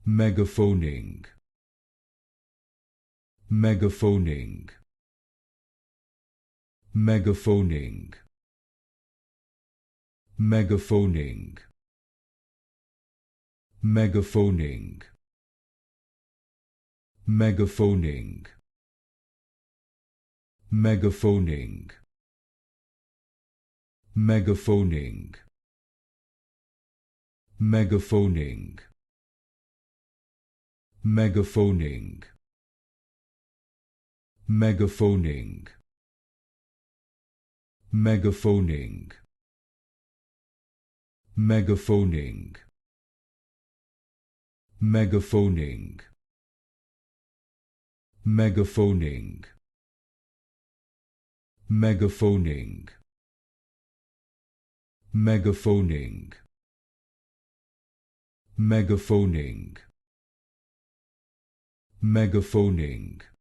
Megaphoning. Megaphoning. Megaphoning. Megaphoning. Megaphoning. Megaphoning. Megaphoning. Megaphoning. Megaphoning. Megaphoning. Megaphoning. Megaphoning. Megaphoning. Megaphoning. Megaphoning. Megaphoning. Megaphoning. Megaphoning. Megaphoning.